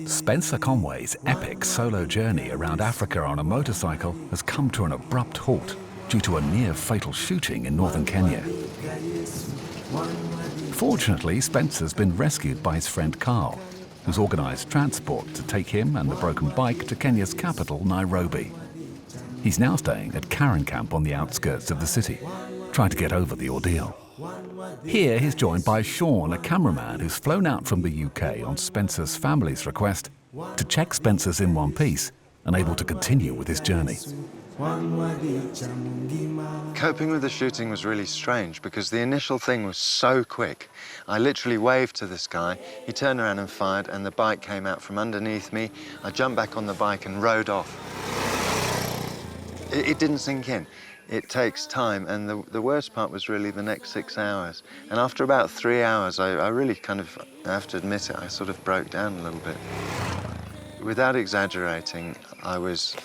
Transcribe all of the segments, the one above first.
Spencer Conway's epic solo journey around Africa on a motorcycle has come to an abrupt halt due to a near-fatal shooting in northern Kenya. Fortunately, Spencer's been rescued by his friend Carl, who's organised transport to take him and the broken bike to Kenya's capital, Nairobi. He's now staying at Karen Camp on the outskirts of the city, trying to get over the ordeal. Here he's joined by Shaun, a cameraman who's flown out from the UK on Spencer's family's request to check Spencer's in one piece and able to continue with his journey. Coping with the shooting was really strange because the initial thing was so quick. I literally waved to this guy, he turned around and fired, and the bike came out from underneath me. I jumped back on the bike and rode off. It didn't sink in. It takes time, and the worst part was really the next 6 hours. And after about 3 hours, I really kind of, I have to admit it, I sort of broke down a little bit. Without exaggerating, I was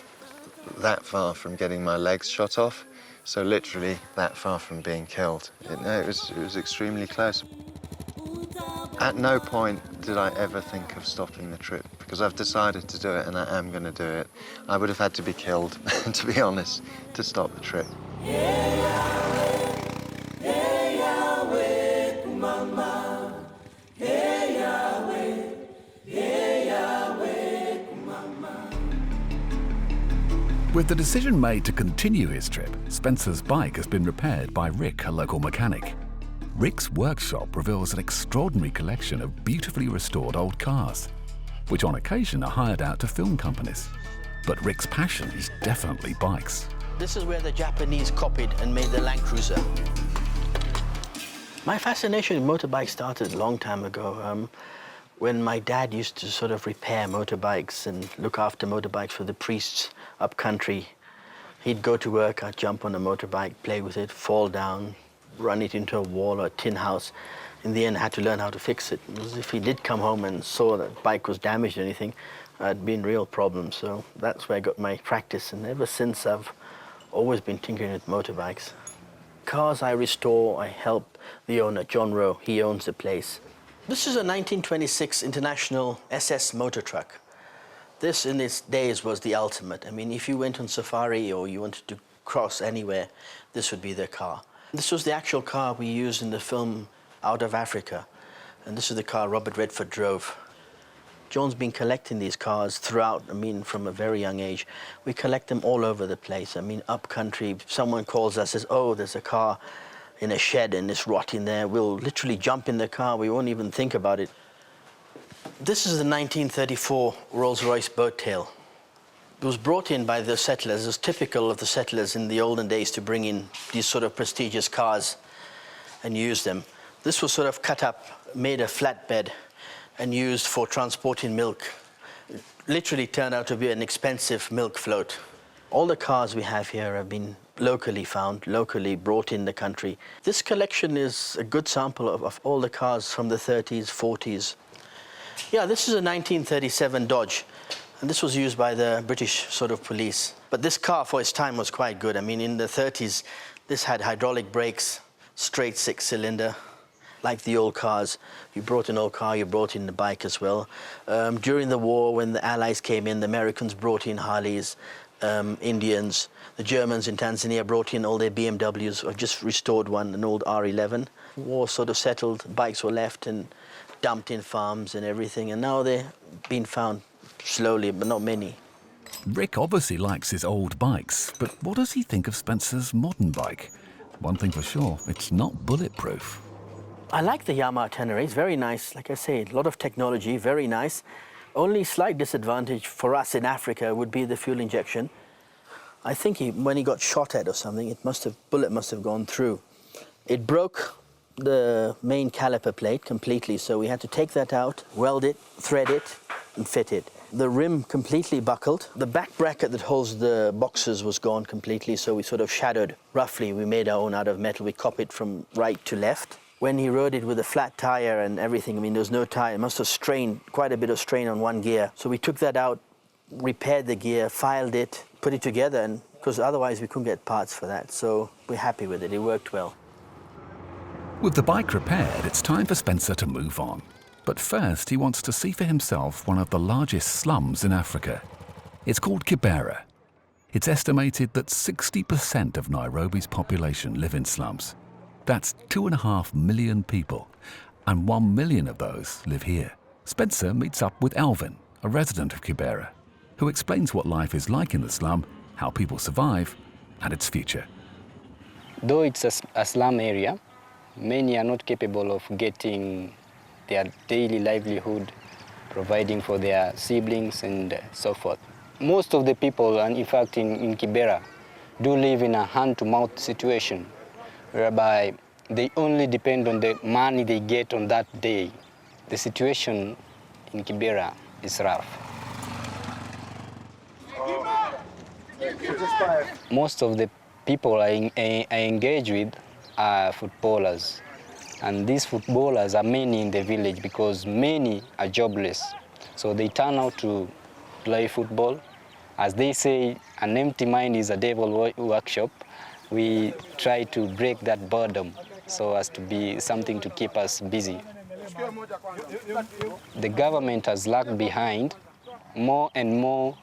that far from getting my legs shot off, so literally that far from being killed. It was extremely close. At no point did I ever think of stopping the trip, because I've decided to do it and I am going to do it. I would have had to be killed, to be honest, to stop the trip. With the decision made to continue his trip, Spencer's bike has been repaired by Rick, a local mechanic. Rick's workshop reveals an extraordinary collection of beautifully restored old cars, which on occasion are hired out to film companies. But Rick's passion is definitely bikes. This is where the Japanese copied and made the Land Cruiser. My fascination with motorbikes started a long time ago, when my dad used to sort of repair motorbikes and look after motorbikes for the priests up country. He'd go to work, I'd jump on a motorbike, play with it, fall down, run it into a wall or a tin house. In the end, I had to learn how to fix it. Because if he did come home and saw that the bike was damaged or anything, I'd be in real problems. So that's where I got my practice. And ever since, I've always been tinkering with motorbikes. Cars I restore, I help the owner, John Rowe. He owns the place. This is a 1926 International SS motor truck. This, in its days, was the ultimate. I mean, if you went on safari or you wanted to cross anywhere, this would be the car. This was the actual car we used in the film Out of Africa. And this is the car Robert Redford drove. John's been collecting these cars throughout, I mean, from a very young age. We collect them all over the place. I mean, up country, if someone calls us, says, oh, there's a car in a shed and it's rotting there, we'll literally jump in the car, we won't even think about it. This is the 1934 Rolls-Royce boat tail. It was brought in by the settlers. It was typical of the settlers in the olden days to bring in these sort of prestigious cars and use them. This was sort of cut up, made a flatbed, and used for transporting milk. It literally turned out to be an expensive milk float. All the cars we have here have been locally found, locally brought in the country. This collection is a good sample of all the cars from the 30s, 40s. Yeah, this is a 1937 Dodge, and this was used by the British sort of police. But this car for its time was quite good. I mean, in the 30s, this had hydraulic brakes, straight six-cylinder, like the old cars. You brought an old car, you brought in the bike as well. During the war, when the Allies came in, the Americans brought in Harleys, Indians. The Germans in Tanzania brought in all their BMWs. I've just restored one, an old R11. War sort of settled, bikes were left and dumped in farms and everything, and now they're being found slowly, but not many. Rick obviously likes his old bikes, but what does he think of Spencer's modern bike? One thing for sure, it's not bulletproof. I like the Yamaha Tenere. It's very nice. Like I say, a lot of technology, very nice. Only slight disadvantage for us in Africa would be the fuel injection. I think when he got shot at or something, bullet must have gone through. It broke the main caliper plate completely, so we had to take that out, weld it, thread it, and fit it. The rim completely buckled. The back bracket that holds the boxes was gone completely, so we sort of shadowed. Roughly, we made our own out of metal. We copied from right to left. When he rode it with a flat tire and everything, I mean, there was no tire. It must have strained, quite a bit of strain on one gear. So we took that out, repaired the gear, filed it, put it together, and because otherwise we couldn't get parts for that. So we're happy with it. It worked well. With the bike repaired, it's time for Spencer to move on. But first, he wants to see for himself one of the largest slums in Africa. It's called Kibera. It's estimated that 60% of Nairobi's population live in slums. That's 2.5 million people, and 1 million of those live here. Spencer meets up with Alvin, a resident of Kibera, who explains what life is like in the slum, how people survive, and its future. Though it's a slum area, many are not capable of getting their daily livelihood, providing for their siblings and so forth. Most of the people, and in fact in Kibera, do live in a hand-to-mouth situation, whereby they only depend on the money they get on that day. The situation in Kibera is rough. Most of the people I engage with are footballers. And these footballers are many in the village because many are jobless. So they turn out to play football. As they say, an empty mind is a devil workshop. We try to break that boredom so as to be something to keep us busy. The government has lagged behind. More and more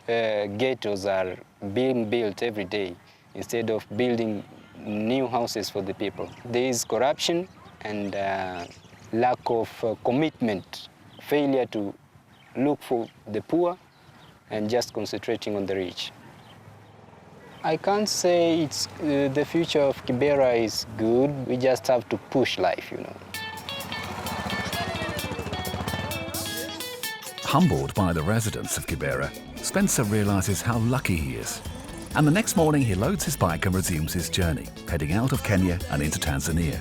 ghettos are being built every day instead of building new houses for the people. There is corruption and lack of commitment, failure to look for the poor and just concentrating on the rich. I can't say it's the future of Kibera is good. We just have to push life, you know. Humbled by the residents of Kibera, Spencer realizes how lucky he is. And the next morning he loads his bike and resumes his journey, heading out of Kenya and into Tanzania.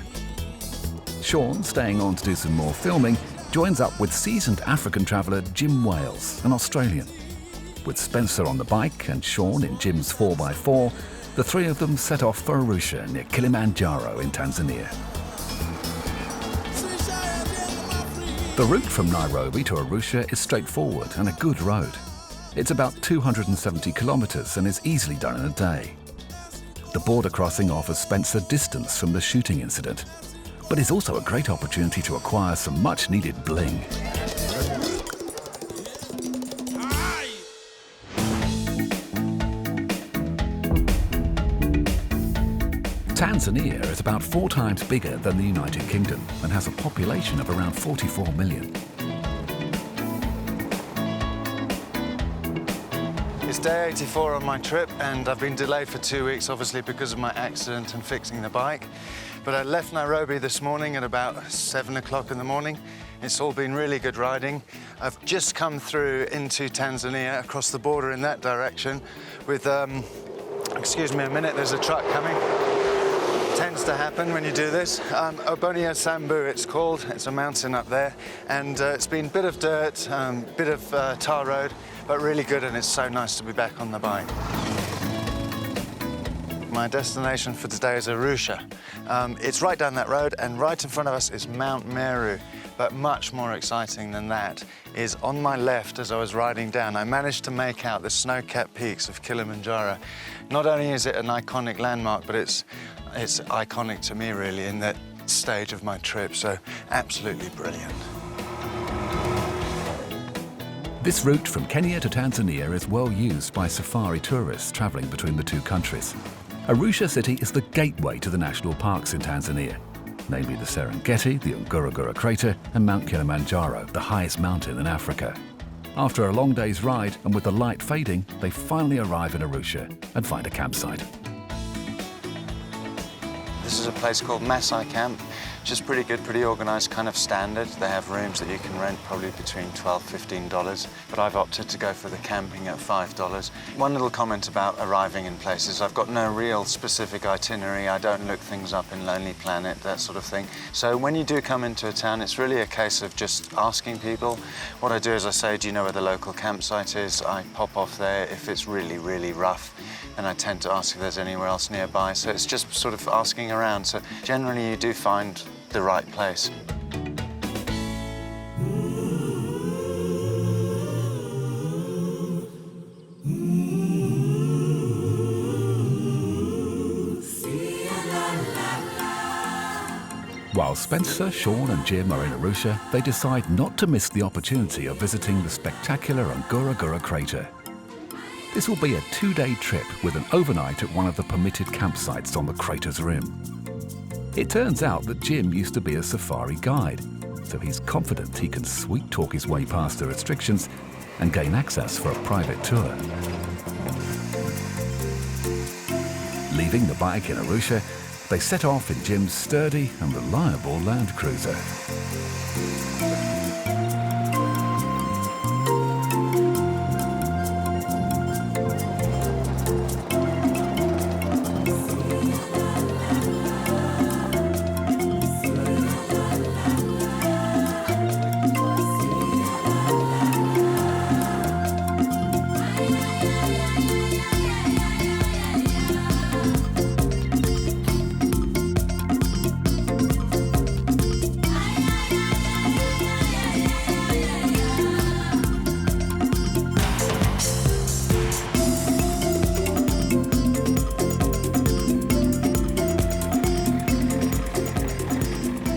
Shaun, staying on to do some more filming, joins up with seasoned African traveller Jim Wales, an Australian. With Spencer on the bike and Shaun in Jim's 4x4, the three of them set off for Arusha near Kilimanjaro in Tanzania. The route from Nairobi to Arusha is straightforward and a good road. It's about 270 kilometres and is easily done in a day. The border crossing offers Spencer distance from the shooting incident, but is also a great opportunity to acquire some much-needed bling. Tanzania is about 4 times bigger than the United Kingdom and has a population of around 44 million. It's day 84 on my trip, and I've been delayed for 2 weeks, obviously because of my accident and fixing the bike. But I left Nairobi this morning at about 7 o'clock in the morning. It's all been really good riding. I've just come through into Tanzania, across the border in that direction with, excuse me a minute, there's a truck coming. Tends to happen when you do this. Obonia Sambu it's called. It's a mountain up there, and it's been a bit of dirt, bit of tar road, but really good, and it's so nice to be back on the bike. My destination for today is Arusha. It's right down that road, and right in front of us is Mount Meru. But much more exciting than that is on my left as I was riding down, I managed to make out the snow-capped peaks of Kilimanjaro. Not only is it an iconic landmark, but it's iconic to me really in that stage of my trip, so absolutely brilliant. This route from Kenya to Tanzania is well used by safari tourists travelling between the two countries. Arusha city is the gateway to the national parks in Tanzania, namely the Serengeti, the Ngorongoro Crater, and Mount Kilimanjaro, the highest mountain in Africa. After a long day's ride and with the light fading, they finally arrive in Arusha and find a campsite. This is a place called Masai Camp, which is pretty good, pretty organised, kind of standard. They have rooms that you can rent probably between $12, $15, but I've opted to go for the camping at $5. One little comment about arriving in places, I've got no real specific itinerary. I don't look things up in Lonely Planet, that sort of thing. So when you do come into a town, it's really a case of just asking people. What I do is I say, do you know where the local campsite is? I pop off there if it's really, really rough, and I tend to ask if there's anywhere else nearby. So it's just sort of asking around. So generally you do find the right place. While Spencer, Shaun and Jim are in Arusha, they decide not to miss the opportunity of visiting the spectacular Ngorongoro Crater. This will be a 2-day trip with an overnight at one of the permitted campsites on the crater's rim. It turns out that Jim used to be a safari guide, so he's confident he can sweet-talk his way past the restrictions and gain access for a private tour. Leaving the bike in Arusha, they set off in Jim's sturdy and reliable Land Cruiser.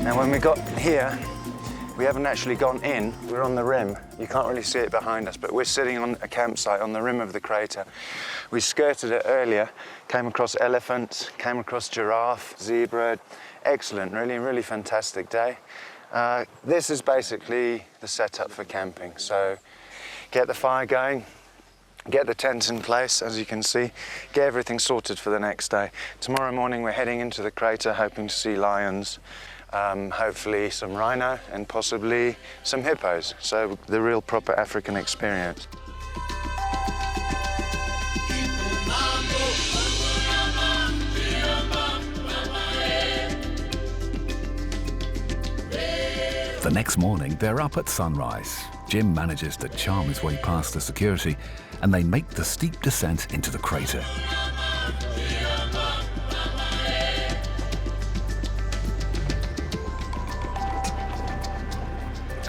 When we got here, we haven't actually gone in, we're on the rim. You can't really see it behind us, but we're sitting on a campsite on the rim of the crater. We skirted it earlier, came across elephants, came across giraffe, zebra. Excellent, really fantastic day. This is basically the setup for camping. So get the fire going, get the tents in place, as you can see, get everything sorted for the next day. Tomorrow morning we're heading into the crater, hoping to see lions, hopefully some rhino and possibly some hippos. So the real proper African experience. The next morning, they're up at sunrise. Jim manages to charm his way past the security, and they make the steep descent into the crater.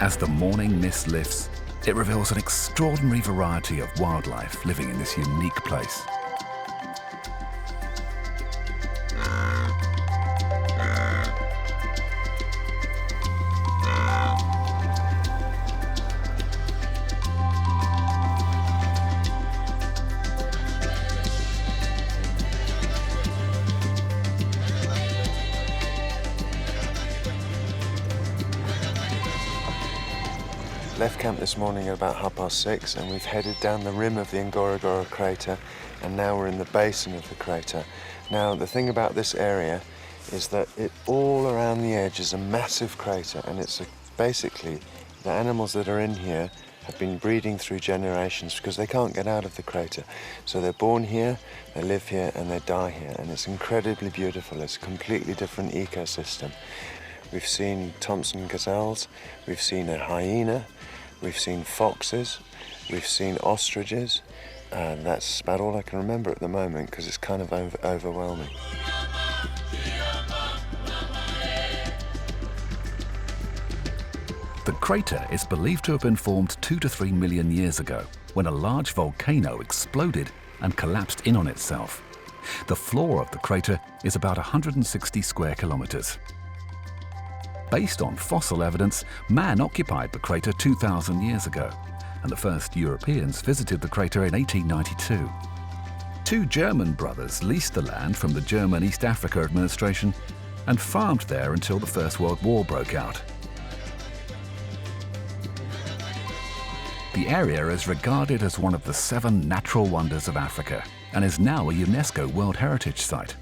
As the morning mist lifts, it reveals an extraordinary variety of wildlife living in this unique place. Left camp this morning at about 6:30 and we've headed down the rim of the Ngorongoro Crater and now we're in the basin of the crater. Now the thing about this area is that all around the edge is a massive crater and it's basically the animals that are in here have been breeding through generations because they can't get out of the crater. So they're born here, they live here and they die here and it's incredibly beautiful. It's a completely different ecosystem. We've seen Thompson gazelles, we've seen a hyena, we've seen foxes, we've seen ostriches, and that's about all I can remember at the moment because it's kind of overwhelming. The crater is believed to have been formed 2 to 3 million years ago when a large volcano exploded and collapsed in on itself. The floor of the crater is about 160 square kilometers. Based on fossil evidence, man occupied the crater 2,000 years ago, and the first Europeans visited the crater in 1892. 2 German brothers leased the land from the German East Africa administration and farmed there until the First World War broke out. The area is regarded as one of the 7 natural wonders of Africa and is now a UNESCO World Heritage Site.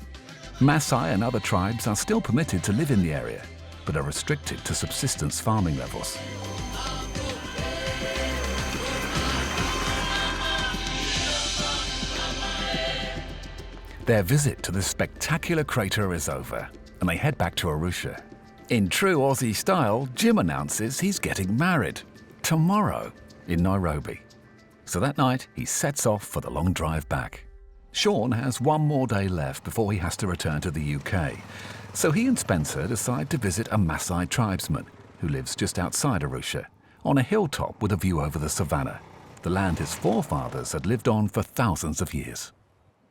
Maasai and other tribes are still permitted to live in the area, but are restricted to subsistence farming levels. Their visit to the spectacular crater is over, and they head back to Arusha. In true Aussie style, Jim announces he's getting married tomorrow in Nairobi. So that night, he sets off for the long drive back. Shaun has one more day left before he has to return to the UK. So he and Spencer decide to visit a Maasai tribesman who lives just outside Arusha, on a hilltop with a view over the savannah, the land his forefathers had lived on for thousands of years.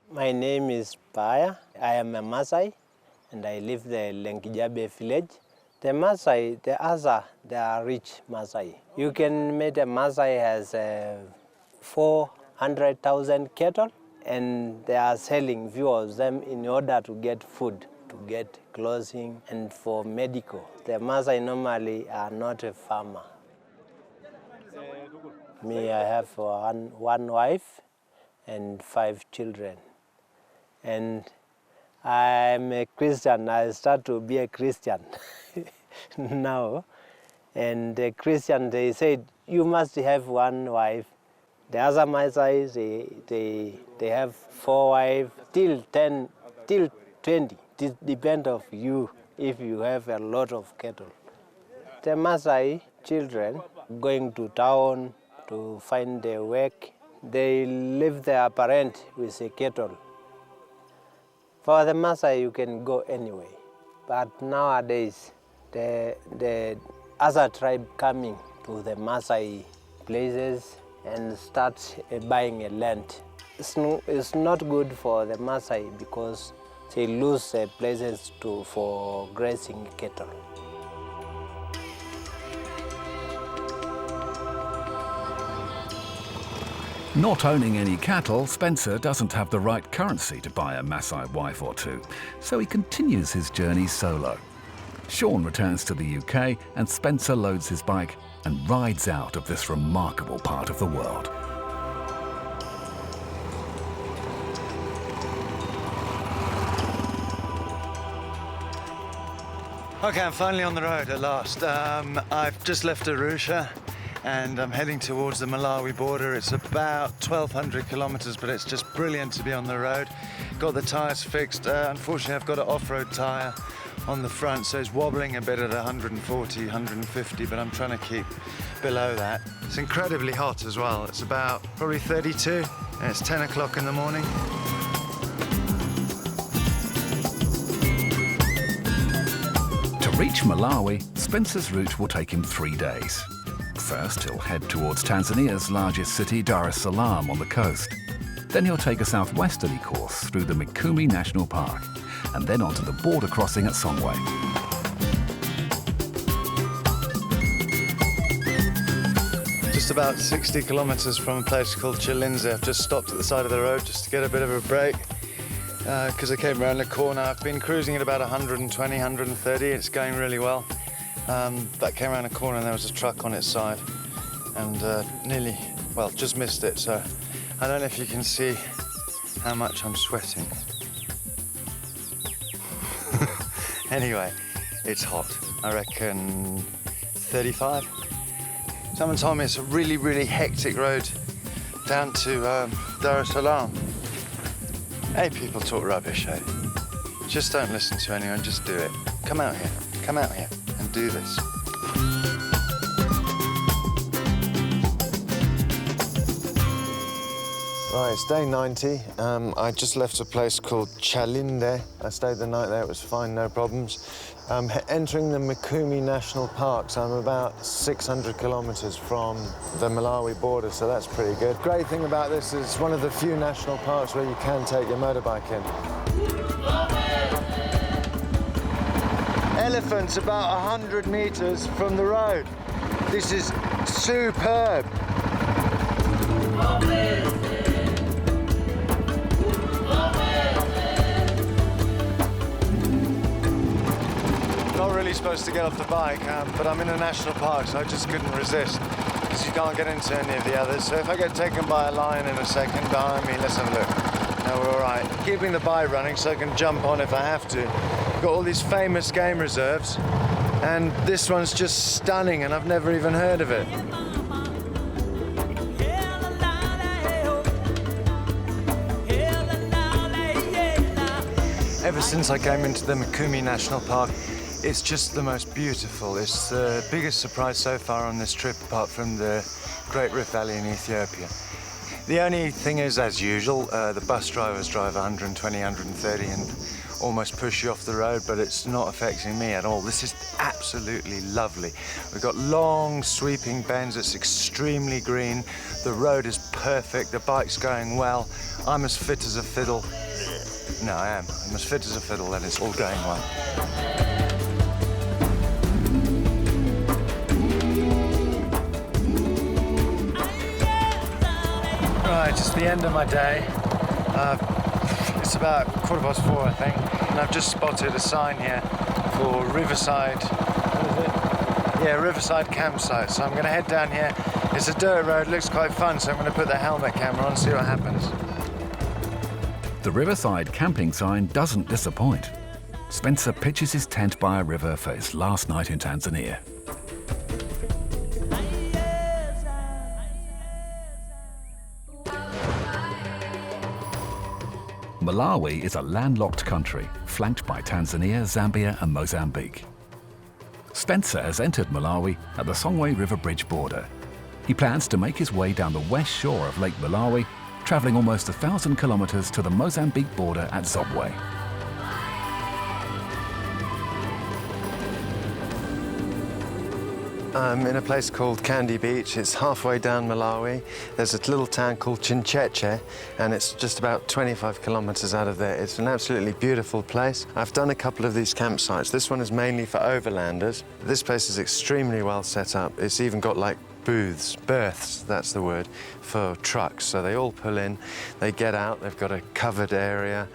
My name is Paya. I am a Maasai and I live in the Lenkijabe village. The Maasai, they are rich Maasai. You can meet a Maasai has 400,000 cattle, and they are selling few of them in order to get food, to get clothing, and for medical. The Maasai normally are not a farmer. Me, I have one wife and 5 children. And I'm a Christian. I start to be a Christian now. And the Christian, they said, you must have one wife. The other Maasai, they have 4 wives, till 10, till 20. It depends on you if you have a lot of cattle. The Maasai children going to town to find their work, they leave their parent with a cattle. For the Maasai, you can go anyway. But nowadays, the other tribe coming to the Maasai places and start buying a land. It's not good for the Maasai because they lose places for grazing cattle. Not owning any cattle, Spencer doesn't have the right currency to buy a Maasai wife or two, so he continues his journey solo. Shaun returns to the UK and Spencer loads his bike and rides out of this remarkable part of the world. Okay, I'm finally on the road at last. I've just left Arusha and I'm heading towards the Malawi border. It's about 1,200 kilometers, but it's just brilliant to be on the road. Got the tires fixed. Unfortunately, I've got an off-road tire on the front, so it's wobbling a bit at 140, 150, but I'm trying to keep below that. It's incredibly hot as well. It's about probably 32, and it's 10 o'clock in the morning. To reach Malawi, Spencer's route will take him 3 days. First, he'll head towards Tanzania's largest city, Dar es Salaam, on the coast. Then he'll take a southwesterly course through the Mikumi National Park, and then onto the border crossing at Songwe. Just about 60 kilometers from a place called Chilinze. I've just stopped at the side of the road just to get a bit of a break because I came around the corner. I've been cruising at about 120, 130. It's going really well. That came around a corner and there was a truck on its side and just missed it. So I don't know if you can see how much I'm sweating. Anyway, it's hot. I reckon 35. Someone told me it's a really, really hectic road down to Dar es Salaam. Hey, people talk rubbish, eh? Just don't listen to anyone, just do it. Come out here and do this. Right, it's day 90. I just left a place called Chalinde. I stayed the night there, it was fine, no problems. I'm entering the Mikumi National Park, so I'm about 600 kilometers from the Malawi border, so that's pretty good. Great thing about this is it's one of the few national parks where you can take your motorbike in. Elephants about 100 meters from the road. This is superb. Not really supposed to get off the bike, but I'm in a national park, so I just couldn't resist because you can't get into any of the others. So if I get taken by a lion in a second behind me, let's have a look. No, we're all right. Keeping the bike running so I can jump on if I have to. Got all these famous game reserves, and this one's just stunning, and I've never even heard of it. Ever since I came into the Mikumi National Park, it's just the most beautiful. It's the biggest surprise so far on this trip, apart from the Great Rift Valley in Ethiopia. The only thing is, as usual, the bus drivers drive 120, 130 and almost push you off the road, but it's not affecting me at all. This is absolutely lovely. We've got long sweeping bends, it's extremely green, the road is perfect, the bike's going well, I'm as fit as a fiddle. No, I'm as fit as a fiddle and it's all going well. Right, it's the end of my day. It's about 4:15, I think, and I've just spotted a sign here for Riverside. What is it? Yeah, Riverside campsite. So I'm going to head down here. It's a dirt road, looks quite fun, so I'm going to put the helmet camera on and see what happens. The Riverside camping sign doesn't disappoint. Spencer pitches his tent by a river for his last night in Tanzania. Malawi is a landlocked country, flanked by Tanzania, Zambia and Mozambique. Spencer has entered Malawi at the Songwe River Bridge border. He plans to make his way down the west shore of Lake Malawi, travelling almost 1,000 kilometres to the Mozambique border at Zobwe. I'm in a place called Candy Beach. It's halfway down Malawi. There's a little town called Chincheche, and it's just about 25 kilometres out of there. It's an absolutely beautiful place. I've done a couple of these campsites. This one is mainly for overlanders. This place is extremely well set up. It's even got like berths, that's the word, for trucks. So they all pull in, they get out, they've got a covered area,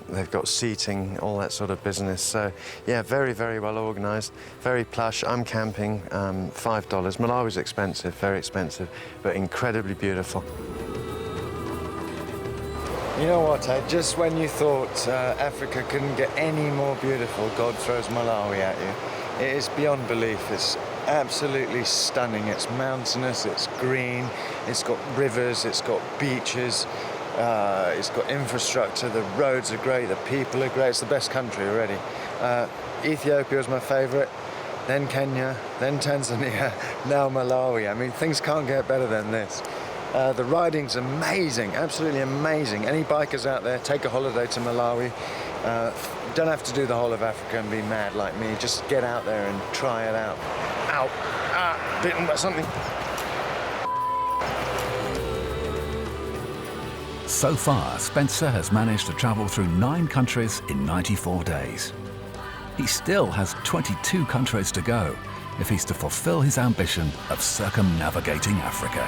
they've got seating, all that sort of business. So yeah, very, very well organised, very plush. I'm camping, $5. Malawi's expensive, very expensive, but incredibly beautiful. You know what, just when you thought Africa couldn't get any more beautiful, God throws Malawi at you. It is beyond belief. It's absolutely stunning. It's mountainous, it's green, it's got rivers, it's got beaches, it's got infrastructure, the roads are great, the people are great. It's the best country already. Ethiopia was my favourite, then Kenya, then Tanzania, now Malawi. I mean, things can't get better than this. The riding's amazing, absolutely amazing. Any bikers out there, take a holiday to Malawi. Don't have to do the whole of Africa and be mad like me. Just get out there and try it out. Ow! Ah! Bitten by something. So far, Spencer has managed to travel through 9 countries in 94 days. He still has 22 countries to go if he's to fulfill his ambition of circumnavigating Africa.